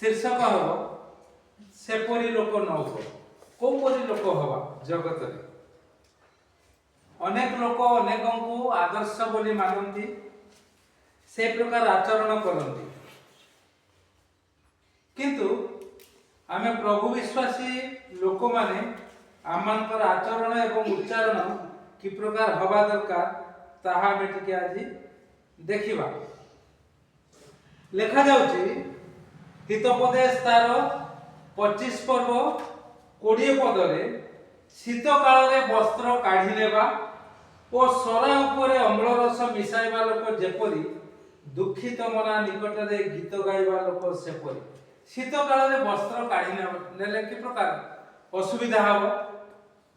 शीर्षक हम सेपरी लोक न हो कोपरी लोक हवा जगत रे अनेक लोक अनेक को आदर्श बोली मानती से प्रकार आचरण करती किंतु आमे प्रभु विश्वासी लोक माने आमनकर आचरण एवं उच्चारण कि प्रकार हवा दरकार ताहा आमे टिके आज देखिबा। लेखा जाउची हितोपदेश तार 25 पर्व 20 पदरे शीत काल रे वस्त्र काढ़ी नेबा ओ सरा उपरे अम्ल रस मिसाइबा लोक जेपरी दुखित मना निकट रे गीत गाइबा लोक सेपरी शीत काल रे वस्त्र काढ़ी नेले कि प्रकार असुविधा हबो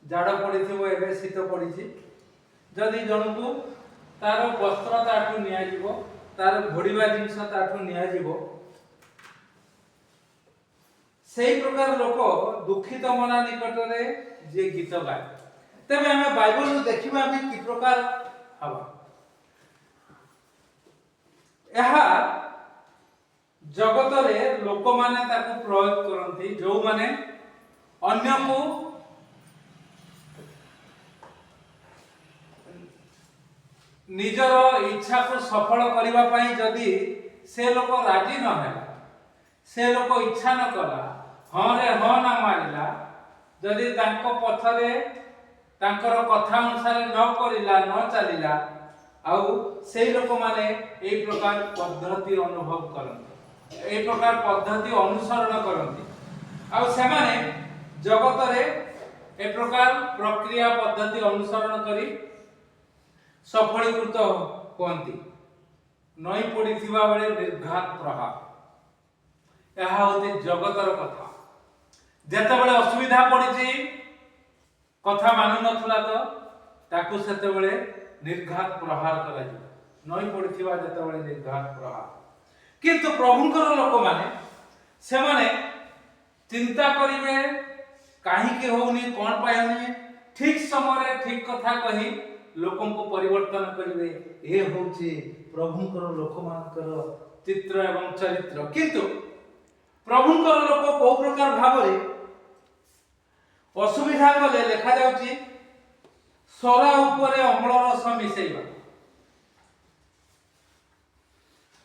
जाड़ पड़िथिबो एबे शीत पड़िछि जदि जनकु तार वस्त्र ताठु निया जिवो तार घोड़ीबा जिंस ताठु निया जिवो सेही प्रकार लोक दुखित मना निकट रे जे गीत गाय तबे हमें बाइबल देखिबा भी कि प्रकार हवा यहा जगत रे लोक माने ताकू प्रयोग करंती जो माने अन्य को निजर इच्छा को सफल करबा पई जदी से लोक राजी न है से लोक इच्छा न कला हां रे हां ना मारिला जदी तांको पथरे तांकर कथा अनुसार न करिला न चलिला आउ सेही लोक माने एई प्रकार पद्धति अनुभव करंती एई प्रकार पद्धति अनुसरण करंती आउ से माने जगत रे ए प्रकार प्रक्रिया पद्धति अनुसरण करी सफलीकृत होती नई पड़िथिबा बेले निर्घात प्रहार यह होती जगतर कथा जेते बेले असुविधा पड़िछि कथा मानु नथुला तो ताकू सेते बेले निर्घात प्रहार करा जिवो नई पड़िथिबा जेते बेले निर्घात प्रहार किंतु प्रभुंकर लोक माने से माने चिंता करिवे काहे के होउनी कोन पायनी ठीक समय ठीक कथा कही लोकन को परिवर्तन करिवे ए होची प्रभुंकर लोक मानकर चित्र एवं चरित्र किंतु प्रभुंकर लोक को प्रकार भाबरे असुविधा गले लेखा जाउची सरा ऊपर अम्ल रस मिसेइबा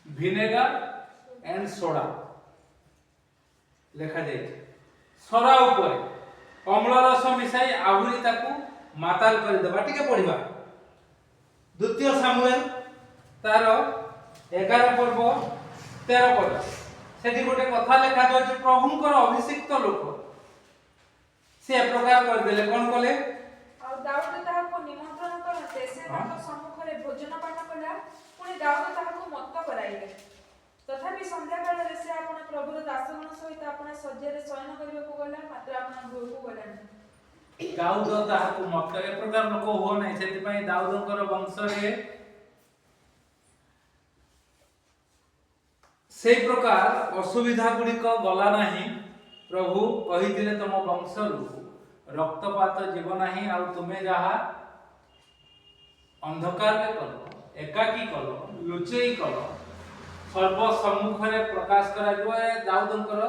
विनेगर एंड सोडा लेखा जाय सरा ऊपर अम्ल रस मिसाई आहुरी ताकू माताल कर देबा टिके पढिबा द्वितीय सामुएल तार 11 पर्व 13 पद सेठी गोटे कथा लेखा जाय प्रभुंकर अभिषिक्त लोक से प्रकार कर देले कोन कले आ दाऊद ताहा को निमंत्रण करते से ताको सम्मुख रे भोजन पान कला पुनी दाऊद ताहा को मत्त कराइले तथापि संध्या काल रे से आपण प्रभुर दासगण सहित आपण सज्जे रे शयन करबा को गला मात्र आपण गृह को गलानी दाऊद ताहा को मत्त ए प्रकार लोक हो नै सेति पई दाऊदकर वंश रे से प्रकार असुविधा गुडी को गला नाही प्रभु कहिदिले तम वंश रु रक्तपात जीव नाही आ तुमे जहा अंधकार रे कलो एकाकी कलो लुचेई कलो सर्व सम्मुख रे प्रकाश करा जो दाऊदकर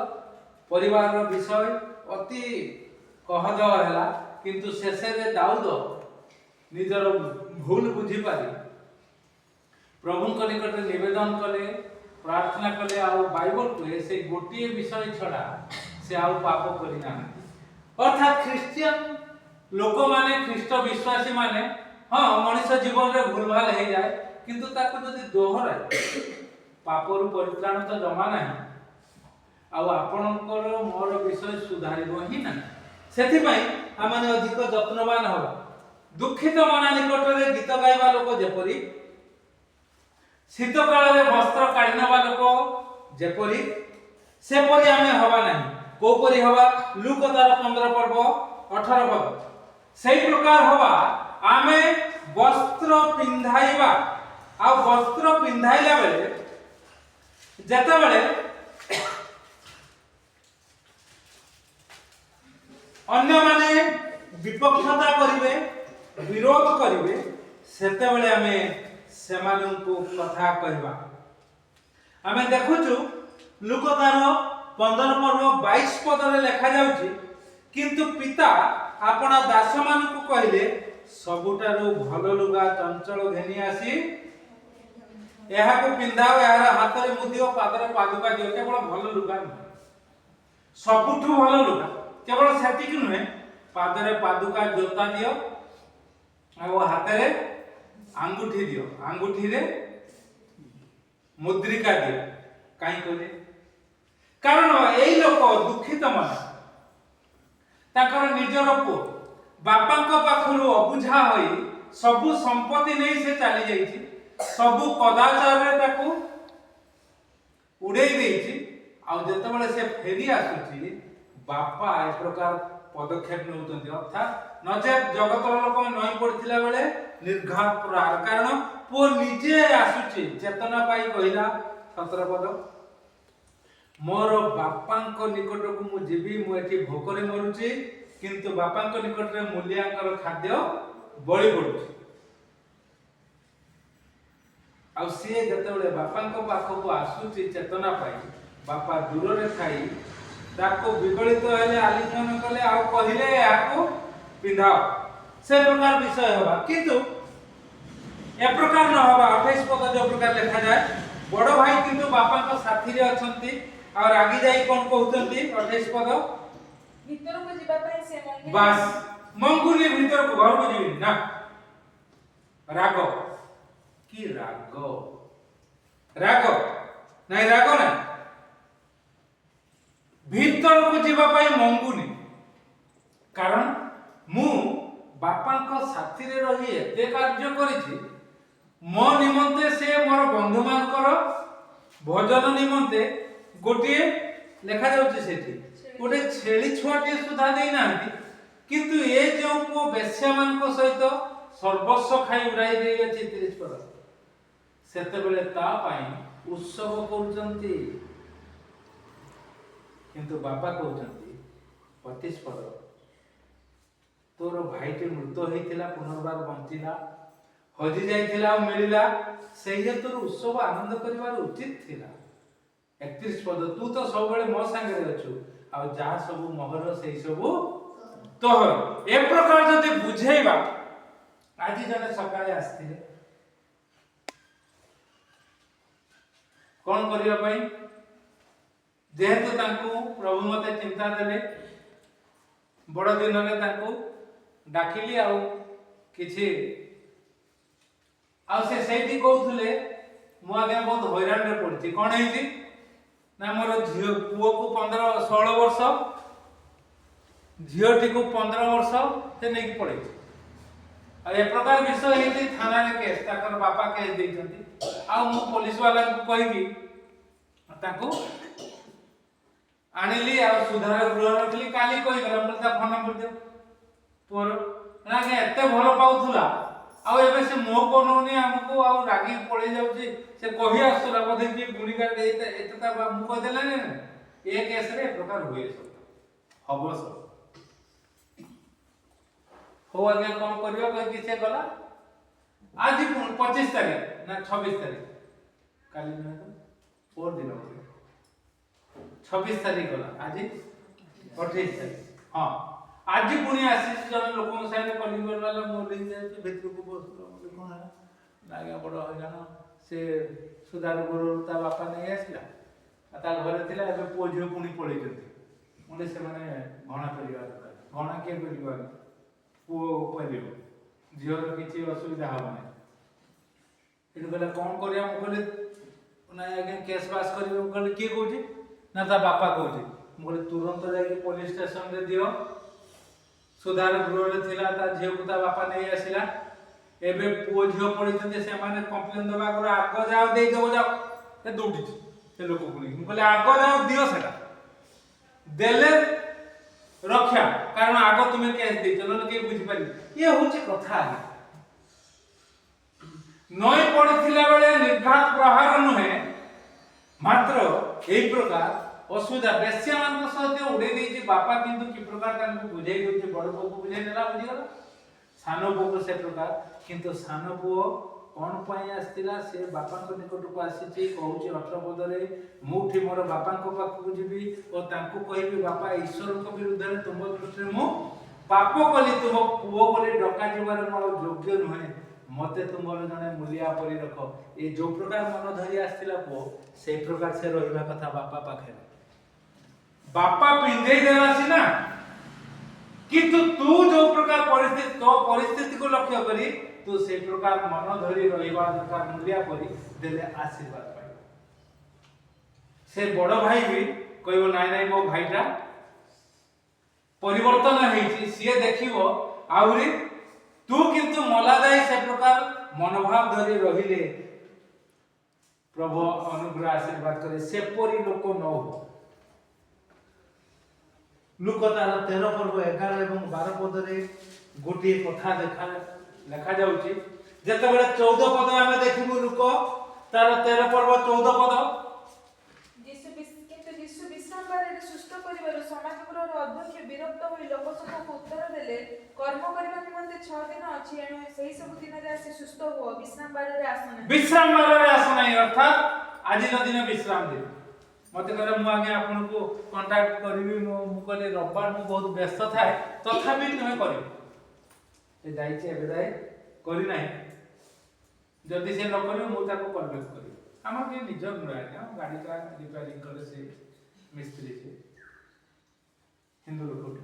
परिवार रो विषय अति कहद हैला किंतु शेषे रे दाऊद निजर भूल बुझी पारी प्रभु को निकट निवेदन कले प्रार्थना कले आ बाइबल को से गोटिए विषय छडा से आ पाप करि ना अर्थात क्रिश्चियन लोक माने ख्रीष्ट विश्वासी माने हां मनुष्य जीवन रे भूल भाल हे जाय किंतु ताको जदी दोहराय पापरु परित्राण तो जमा नाही आ आपनकर मोर विषय सुधारिबो ही ना सेथि पई आमाने अधिक यत्नवान हो दुखित मना निकट रे गीत गाइबा लोक जेपरी शीत काल रे वस्त्र काढी नेबा लोक जेपरी सेपरी आमे हवा नाही कोपरी हवा लूक तार 15 पर्व 18 पद सेही प्रकार हवा आमे वस्त्र पिंधाइबा आ वस्त्र पिंधाइला बेले जेते बेले अन्य माने विपक्षता करिवे विरोध करिवे सेते बेले आमे सेमानन को कथा कहबा आमे देखुछु लूक तार 15 पर्व 22 पदरे लेखा जाउची किंतु पिता अपना दास मानकु कहले सबुटारू भल लुगा चंचल घेनी आसी एहाको पिंधाओ यार हाथरे मुदियो पादरे पादुका दियो केवल भल लुगा सबुठु भल लुगा केवल सेतिक नुहे पादरे पादुका जोता दियो आ हाथरे अंगूठी दियो अंगूठी रे मुद्रिका दियो काई कहले कारण एई लोक दुखित मन ताकर निजर पु बापांक पाखरु अबुझा होई सबु संपत्ति नै से चली जाईची सबु कदाचार रे ताकू उड़ेई देईची आ जतबेले से फेरी आसुची बापा ए प्रकार पदक्षेप नउतंती अर्थात नजे जगतर लोक नई पड़थिला बेले निर्घात प्रहार कारण पो निजे आसुची चेतना पाई कहिला 17 पद मोर बापांक निकट को मु जीवी मु एठी भोकरे मरुची किंतु बापांक निकट रे मूल्यांकर खाद्य बळी पडुची आ से जतबेले बापांक पाखको आसुची चेतना पाई बापा दूर रे थाई ताको विगलित हेले आलिंगन कले आ कहिले याको पिंधाओ से प्रकार विषय होबा किंतु ए प्रकार न होबा 28 पद जो प्रकार लिखा जाय बड़ भाई किंतु बापांक साथी रे अछंती और आगे जाई कोन कहउतंती 28 पद भीतर को जीवा पई से मंगुनी बस मंगुनी भीतर को घर को जीवी ना राग की राग राग नहीं राग ना भीतर को जीवा पई मंगुनी कारण मु बापांक साथी रे रही एते कार्य करिछि मो निमंते से मोर बंधु मानकर भोजन निमंते गोटे लेखा जाउछि सेठी गोटे छेली छुआटी सुधा देई नांती किंतु ए जो को बेश्या मानक सहित सर्वस्व खाई उड़ाई देई अछि 30 पद सेते बेले ता पाई उत्सव करूचंती किंतु बापा कहउचंती 25 पद तोर भाईटे मृत होइतिला पुनर्बार बंचिला हजि जाइतिला मिलिला सेही तोर उत्सव आनंद करिवार उचित थिला 31 पद तू तो सब बेले मो संगे रे अछु आ जा सब मोहर सेही सब तोहर ए प्रकार जदि बुझेइबा आजि जने सकाळे आस्थिले कोन करिया पई जेहेतु तांकू प्रभु मते चिंता देले बड़ दिन रे तांकू डाकिली आ किछि आ से सेठी कहउथले मु आगे बहुत हैरान रे पड़ती कोन हेछि ना मोर झियो पुओ को 15 16 वर्ष झियोटी को 15 वर्ष से नै कि पड़े आ ए प्रकार विषय हेछि थाना रे केस ताकर बापा केस दैछंती आ मु पुलिस वाला को कहिबी ताको आनिली आ सुधार गृह रखली काली कहि गला मते फोन नंबर दे तोर ना के एते भलो पाउथुला आ एबे से मो कोनोनी हमको आ रागी पळे जाउची से कहि आसुला बधे कि गुणिका एते एते ता मु कह देला ने ए केस रे प्रकार होए सब हबो सब हो आगे कोन करियो कहि कि से गला आज 25 तारीख ना 26 तारीख काली न तो और दिन 26 तारीख गला आज 28 तारीख हां आज पुणी आसी जन लोक साइड कलिंग वाला मोली जाय भितर को बसलो मोले कोन लागे बड़ हैरान से सुधार गुरु ता बापा नै आसिला ता घरे थिला एबे पोझियो पुणी पळै जंती मोले से माने घणा परिवार घणा के परिवार पो परियो जियोर किछि असुविधा होबा नै गला कोन करिया म कहले ना आगे केस पास करियो कहले के कहूची ना ता बापा कहूची म कहले तुरंत जाई पुलिस स्टेशन रे दियो सुधार गृह रे थिला ता झियो को ता बापा नै आसिला एबे पो झियो पड़ी जते से माने कंप्लेन दबा कर आगो जाओ दे दो जाओ से दौड़ी से लोक पुनी म कहले आगो जाओ दियो सेटा देले रक्षा कारण आगो तुमे केस दे चलो के बुझी पारी ये होची कथा नई पड़थिला बेले निर्घात प्रहार नुहे मात्र एई प्रकार असुविधा बेस्या मान सहित उड़े देछि बापा किंतु कि प्रकार तांको बुझाई देछि बड़ पुओ को बुझाई देला बुझी गला सानो पुओ को से प्रकार किंतु सानो पुओ कौन पाई आसतिला से बापा को निकट को आसी कहूची 18 पदरे मुठी मोर बापा को पाख को जीवी और तांको कहबी बापा ईश्वर को विरुद्ध रे तुम दृष्टि मु पाप कली तुम पुओ बोली डका जीवार मोर योग्य नुहे मते तुमर जने मूलिया परि रख ए जो प्रकार मन धरी आसतिला पुओ से प्रकार से रहिबा कथा बापा पाखे बापा पिंदे देला सिना किंतु तू जो प्रकार परिस्थिति तो परिस्थिति को लक्ष्य करी तू से प्रकार मन धरी रहिबा दरकार मूलिया परि देले आशीर्वाद पाइ से बड़ भाई भी कहबो नाइ नाइ मो भाईटा परिवर्तन हेछि सिए देखिबो आउरी तू किंतु मला जाय से प्रकार मनोभाव धरी रहिले प्रभु अनुग्रह आशीर्वाद करे से परि लोक न हो लुक तार 13 पर्व 11 एवं 12 पदरे गोटे कथा लेखा जाउची जेतेबेले 14 पद आमे देखिबु लुक तार 13 पर्व 14 पद यीशु विश्रामबारे सुस्त करिबार समाजपुरर अध्यक्ष विरक्त होई लोकसभाको उत्तर देले कर्म करिबा निमंते 6 दिन अछि एणु सेही सब दिन रे से सुस्त हो विश्रामबारे आसना अर्थात आज दिन विश्राम दिन मते कहले मु आगे आपन को कांटेक्ट करबी मु कहले रविवार मु बहुत व्यस्त थाए तथापि तुमे करियो ए जाईचे एबे जाय करी नाही जदी से न करियो मु ताको कॉन्टैक्ट करियो हमर के निज गुरा हम गाड़ी का रिपेयरिंग करे से मिस्त्री से हिंदू लोक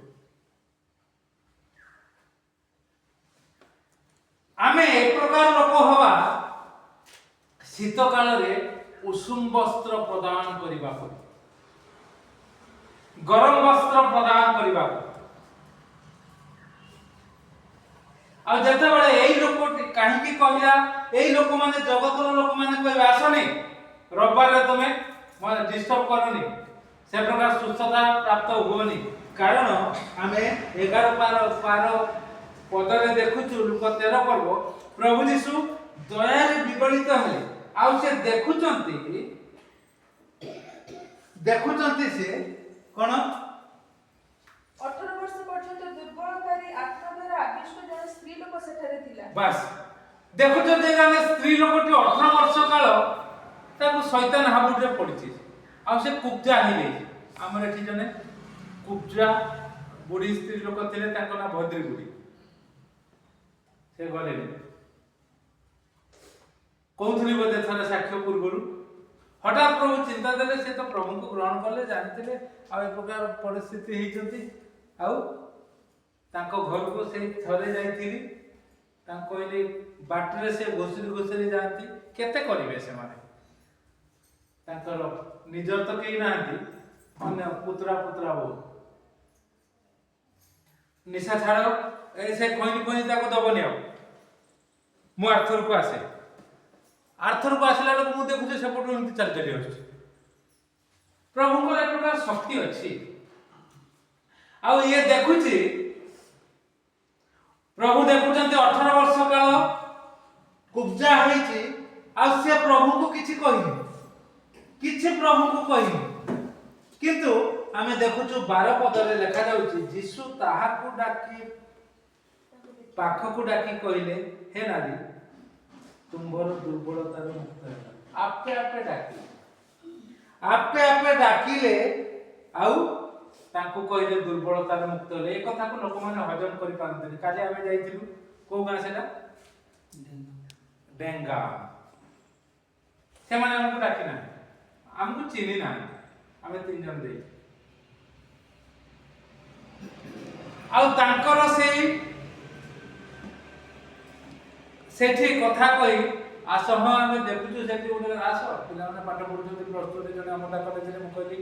आमे एक प्रकार लोक हवा शीत काल रे उषुम वस्त्र प्रदान करिबा पर गरम वस्त्र प्रदान करिबा आ जते बळे एई लोक काहे की कहला एई लोक माने जगतर लोक माने कहबे आसनी रविवार रे तुमे म डिस्टर्ब करनी से प्रकार सुस्थता प्राप्त होनी कारण आमे 11 पदरे देखुछु लोक 13 पर्व प्रभु यीशु दया रे विगलित हले आउ से देखुचंती से कोन 18 वर्ष पर्यंत दुर्बलकारी आत्मा द्वारा आविष्ट जन स्त्री लोक सेठारे थिला बस देखुचंती जाने स्त्री लोकटी 18 वर्ष काल ताको शैतान हाबुट रे पडिछि आउ से कुब्जा हि ले हमर एठी जने कुब्जा बुढी स्त्री लोक थिले ताको ना भद्री बुढी से गले कौथली बोधे थरे साक्ष्य पूर्वरु हठात प्रभु चिंता देले से तो प्रभु को ग्रहण करले जानथिले आ ए प्रकार परिस्थिति हेचंती आउ तांको घर को से थरे जाईथिली तांको कहले बाटरे से घोसरी जानती केते करिवे से माने तांकर निजर तो केही नांती अन्य पुत्रा बो निशा छाड़ो ऐसे खोई ताको दबनी आ मु आर्थर को आसे आर्थर को आसला लोक मु देखु जे सेपटो एमती चल चली अछि प्रभु को एक प्रकार शक्ति अछि आ ये देखुची प्रभु देखुचंती 18 वर्ष काल कुब्जा होईची आ से प्रभु को किछि प्रभु को कहि किंतु आमे देखुछु 12 पदरे लिखा जाउची यीशु ताहा को डाकी पाख को डाकी कहिले हे नारी तुम्हारो दुर्बलता रे मुक्त है आपे डाकिले आउ तांको कहिले दुर्बलता रे मुक्त ले ए कथा को लोक माने हजम करि पारंतनी काजे आमे जाईथिलु को गां सेटा डेंगा से माने हमको डाकी ना हमको चिनी ना आमे तीन जन देई आउ तांकर सेठी कथा कहि आस हाँ आमे देखुछु सेठी गोटे आस पिला माने पाठ पढुछथि प्लस 2 रे जने हमटा कॉलेज रे म कहली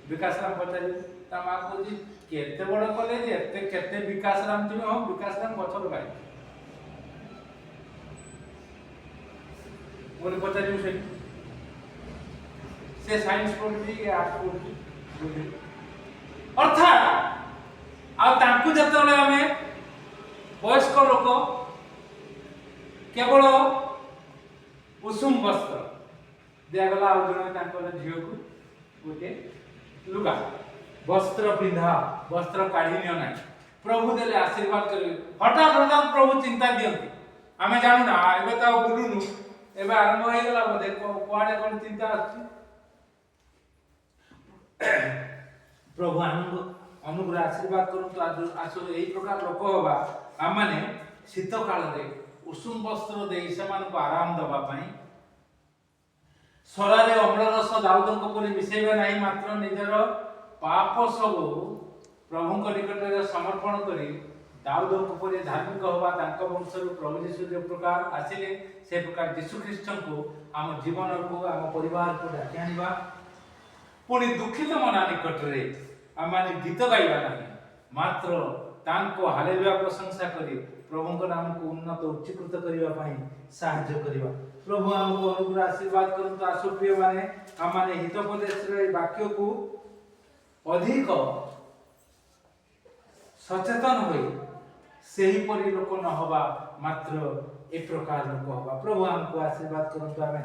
विकास राम पचारि ता मा कहूची केते बड़ कॉलेज एते केते विकास राम थिबे हम विकास राम गछ लगाई मोर पचारि से साइंस पढुची के आर्ट्स पढुची अर्थात आ तांकु जतले आमे वयस्क लोक केवल उषुम वस्त्र दिगला आ जने तांकर झियो को गोटे लुगा वस्त्र पिंधा वस्त्र काढी नियो नाही प्रभु देले आशीर्वाद करे हठात प्रभु चिंता दियंती आमे जानू ना एबे तो बुलुनु एबे आरंभ हो गेला बोधे कुआडे कोन चिंता आछि प्रभु अनुग्रह आशीर्वाद करंतु आज आसो एई प्रकार लोक होबा हम माने शीत काल रे उषुम वस्त्र देई समान को आराम दबा पई सरारे अम्ल रस दाऊदन को परि मिसेबा नाही मात्र निजर पाप सब प्रभु को निकट रे समर्पण करी दाऊदन को परि धार्मिक होबा तांको वंश रो प्रभु यीशु जो प्रकार आसिले से प्रकार यीशु ख्रीष्ट को हम जीवन को हम परिवार को डाकी आनिबा पुणी दुखित मना निकट रे आमाने गीत गाइबा नाही मात्र तांको हालेलुया प्रशंसा करी प्रभु को नाम को उन्नत उच्चीकृत करिबा पई सहाय्य करिबा प्रभु हमको अनुग्रह आशीर्वाद करंतु आसु प्रिय माने आमाने हितोपदेश रे वाक्य को अधिक सचेतन होई सेही परि लोक न होबा मात्र ए प्रकार लोक होबा प्रभु हमको आशीर्वाद करंतु आमे